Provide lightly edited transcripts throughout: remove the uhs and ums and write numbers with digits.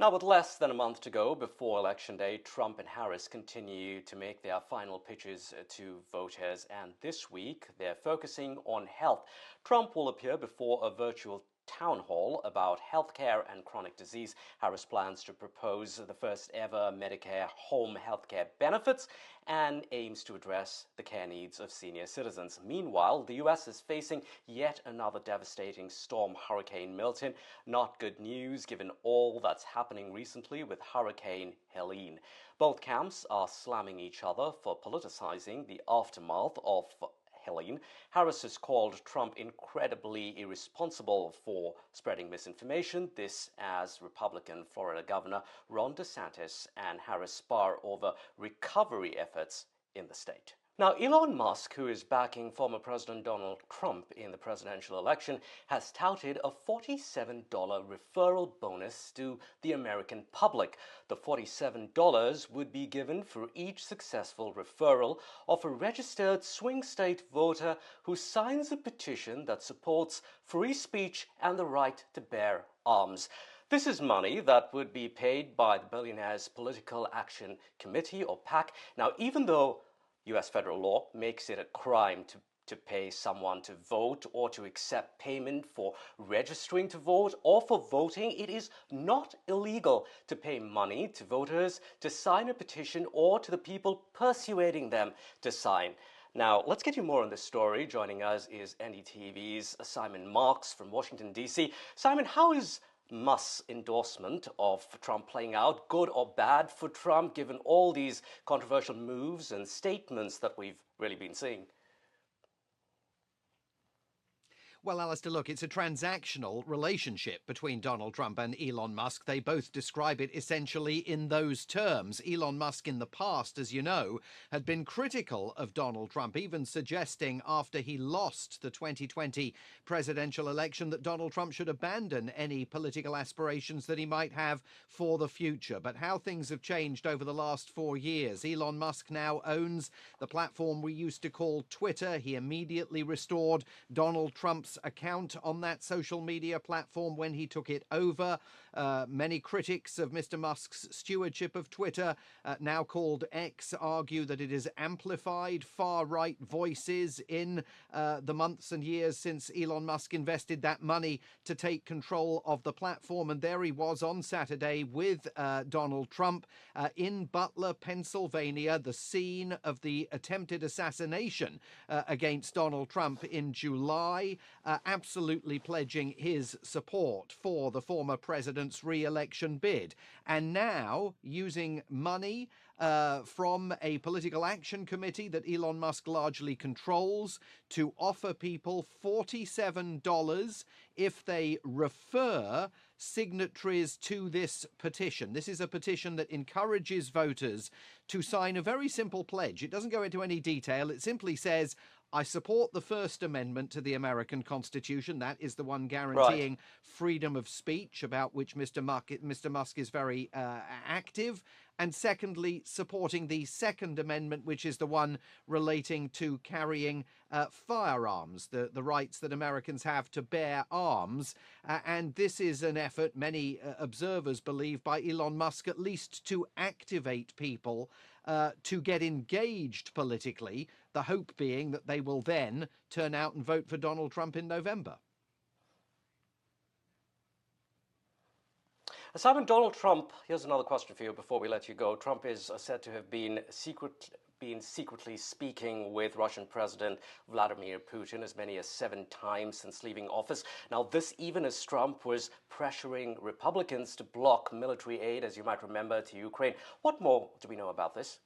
Now, with less than a month to go before Election Day, Trump and Harris continue to make their final pitches to voters. And this week, they're focusing on health. Trump will appear before a virtual town hall about healthcare and chronic disease. Harris plans to propose the first ever Medicare home healthcare benefits and aims to address the care needs of senior citizens. Meanwhile, the U.S. is facing yet another devastating storm, Hurricane Milton. Not good news given all that's happening recently with Hurricane Helene. Both camps are slamming each other for politicizing the aftermath of Helene. Harris has called Trump incredibly irresponsible for spreading misinformation. This as Republican Florida Governor Ron DeSantis and Harris spar over recovery efforts in the state. Now, Elon Musk, who is backing former President Donald Trump in the presidential election, has touted a $47 referral bonus to the American public. The $47 would be given for each successful referral of a registered swing state voter who signs a petition that supports free speech and the right to bear arms. This is money that would be paid by the Billionaires Political Action Committee, or PAC. Now, even though U.S. federal law makes it a crime to pay someone to vote or to accept payment for registering to vote or for voting, it is not illegal to pay money to voters to sign a petition or to the people persuading them to sign. Now, let's get you more on this story. Joining us is NDTV's Simon Marks from Washington, D.C. Simon, how is Musk's endorsement of Trump playing out, good or bad for Trump, given all these controversial moves and statements that we've really been seeing? Well, Alistair, look, it's a transactional relationship between Donald Trump and Elon Musk. They both describe it essentially in those terms. Elon Musk in the past, as you know, had been critical of Donald Trump, even suggesting after he lost the 2020 presidential election that Donald Trump should abandon any political aspirations that he might have for the future. But how things have changed over the last 4 years. Elon Musk now owns the platform we used to call Twitter. He immediately restored Donald Trump's account on that social media platform when he took it over. Many critics of Mr. Musk's stewardship of Twitter, now called X, argue that it has amplified far-right voices in the months and years since Elon Musk invested that money to take control of the platform. And there he was on Saturday with Donald Trump in Butler, Pennsylvania, the scene of the attempted assassination against Donald Trump in July. Absolutely pledging his support for the former president's re-election bid. And now using money from a political action committee that Elon Musk largely controls to offer people $47 if they refer signatories to this petition. This is a petition that encourages voters to sign a very simple pledge. It doesn't go into any detail. It simply says, I support the First Amendment to the American Constitution. That is the one guaranteeing freedom of speech, about which Mr. Musk is very active. And secondly, supporting the Second Amendment, which is the one relating to carrying firearms, the rights that Americans have to bear arms. And this is an effort, many observers believe, by Elon Musk at least to activate people to get engaged politically, the hope being that they will then turn out and vote for Donald Trump in November. Simon, Donald Trump, here's another question for you before we let you go. Trump is said to have been secretly speaking with Russian President Vladimir Putin as many as 7 times since leaving office. Now, this even as Trump was pressuring Republicans to block military aid, as you might remember, to Ukraine. What more do we know about this?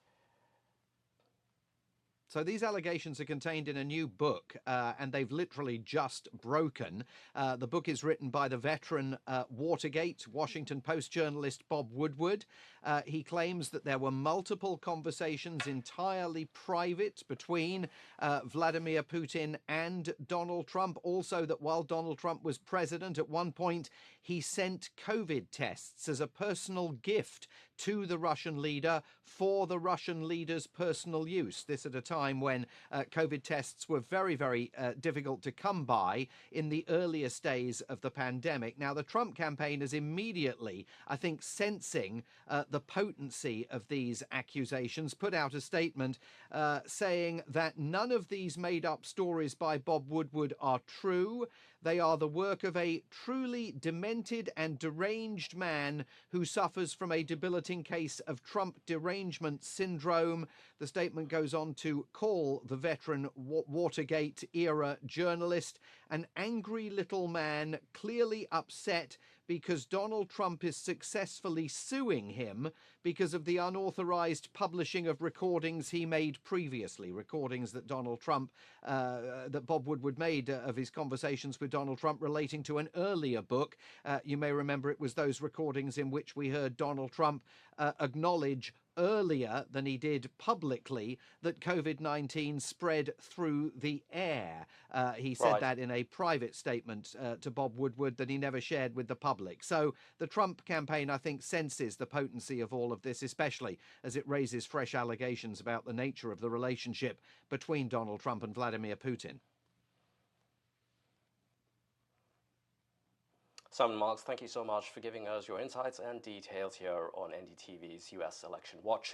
So these allegations are contained in a new book, and they've literally just broken. The book is written by the veteran Watergate Washington Post journalist Bob Woodward. He claims that there were multiple conversations entirely private between Vladimir Putin and Donald Trump. Also that while Donald Trump was president, at one point he sent COVID tests as a personal gift to the Russian leader for the Russian leader's personal use. This at a time time when COVID tests were very, very difficult to come by in the earliest days of the pandemic. Now, the Trump campaign is immediately, I think, sensing the potency of these accusations, put out a statement saying that none of these made-up stories by Bob Woodward are true. They are the work of a truly demented and deranged man who suffers from a debilitating case of Trump derangement syndrome. The statement goes on to call the veteran Watergate-era journalist an angry little man, clearly upset because Donald Trump is successfully suing him because of the unauthorized publishing of recordings he made previously, recordings that Donald Trump, that Bob Woodward made of his conversations with Donald Trump relating to an earlier book. You may remember it was those recordings in which we heard Donald Trump acknowledge earlier than he did publicly that COVID-19 spread through the air. He said that in a private statement to Bob Woodward that he never shared with the public. So the Trump campaign, I think, senses the potency of all of this, especially as it raises fresh allegations about the nature of the relationship between Donald Trump and Vladimir Putin. Simon Marks, thank you so much for giving us your insights and details here on NDTV's US Election Watch.